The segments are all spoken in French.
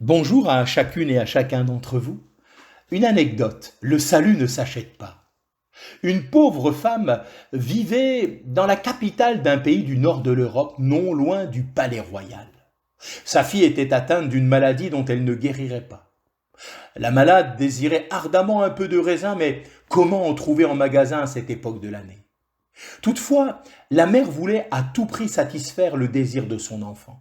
Bonjour à chacune et à chacun d'entre vous. Une anecdote, le salut ne s'achète pas. Une pauvre femme vivait dans la capitale d'un pays du nord de l'Europe, non loin du palais royal. Sa fille était atteinte d'une maladie dont elle ne guérirait pas. La malade désirait ardemment un peu de raisin, mais comment en trouver en magasin à cette époque de l'année? Toutefois, la mère voulait à tout prix satisfaire le désir de son enfant.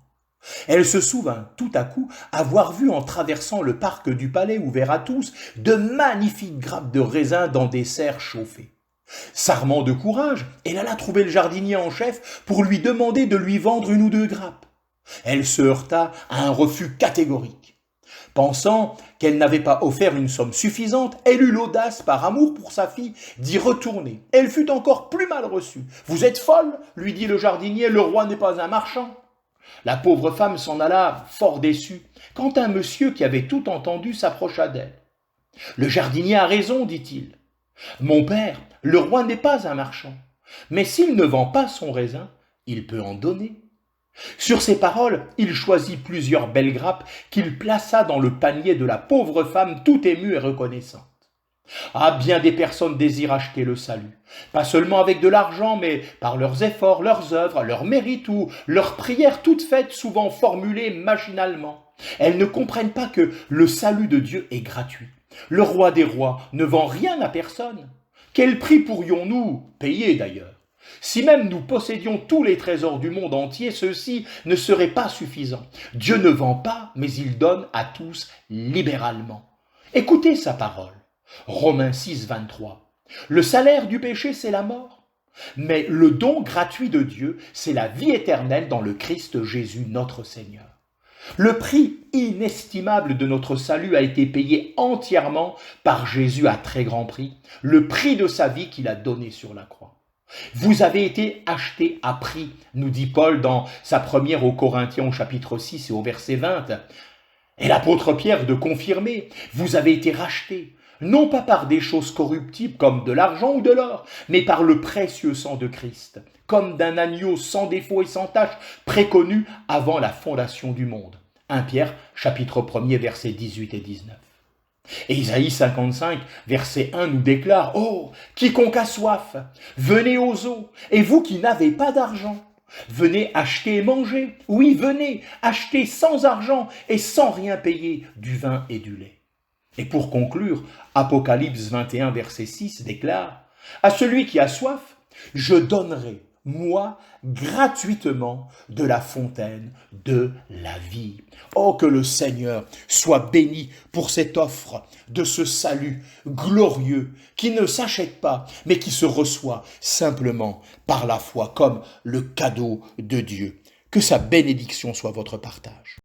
Elle se souvint tout à coup avoir vu en traversant le parc du palais ouvert à tous de magnifiques grappes de raisins dans des serres chauffées. S'armant de courage, elle alla trouver le jardinier en chef pour lui demander de lui vendre une ou deux grappes. Elle se heurta à un refus catégorique. Pensant qu'elle n'avait pas offert une somme suffisante, elle eut l'audace, par amour pour sa fille, d'y retourner. Elle fut encore plus mal reçue. « Vous êtes folle » lui dit le jardinier, « le roi n'est pas un marchand. » La pauvre femme s'en alla fort déçue, quand un monsieur qui avait tout entendu s'approcha d'elle. « Le jardinier a raison, dit-il. Mon père, le roi n'est pas un marchand, mais s'il ne vend pas son raisin, il peut en donner. » Sur ces paroles, il choisit plusieurs belles grappes qu'il plaça dans le panier de la pauvre femme tout émue et reconnaissante. Ah, bien des personnes désirent acheter le salut, pas seulement avec de l'argent, mais par leurs efforts, leurs œuvres, leurs mérites ou leurs prières toutes faites, souvent formulées machinalement. Elles ne comprennent pas que le salut de Dieu est gratuit. Le roi des rois ne vend rien à personne. Quel prix pourrions-nous payer d'ailleurs? Si même nous possédions tous les trésors du monde entier, ceux-ci ne seraient pas suffisants. Dieu ne vend pas, mais il donne à tous libéralement. Écoutez sa parole. Romains 6, 23. Le salaire du péché, c'est la mort. Mais le don gratuit de Dieu, c'est la vie éternelle dans le Christ Jésus, notre Seigneur. Le prix inestimable de notre salut a été payé entièrement par Jésus à très grand prix, le prix de sa vie qu'il a donné sur la croix. Vous avez été achetés à prix, nous dit Paul dans sa première aux Corinthiens au chapitre 6 et au verset 20. Et l'apôtre Pierre de confirmer, vous avez été rachetés, non pas par des choses corruptibles comme de l'argent ou de l'or, mais par le précieux sang de Christ, comme d'un agneau sans défaut et sans tache, préconnu avant la fondation du monde. 1 Pierre, chapitre 1er, versets 18 et 19. Et Isaïe 55, verset 1 nous déclare « Oh, quiconque a soif, venez aux eaux, et vous qui n'avez pas d'argent, venez acheter et manger. Oui, venez acheter sans argent et sans rien payer du vin et du lait. » Et pour conclure, Apocalypse 21, verset 6 déclare « À celui qui a soif, je donnerai, moi, gratuitement, de la fontaine de la vie. » Oh, que le Seigneur soit béni pour cette offre de ce salut glorieux qui ne s'achète pas, mais qui se reçoit simplement par la foi comme le cadeau de Dieu. Que sa bénédiction soit votre partage.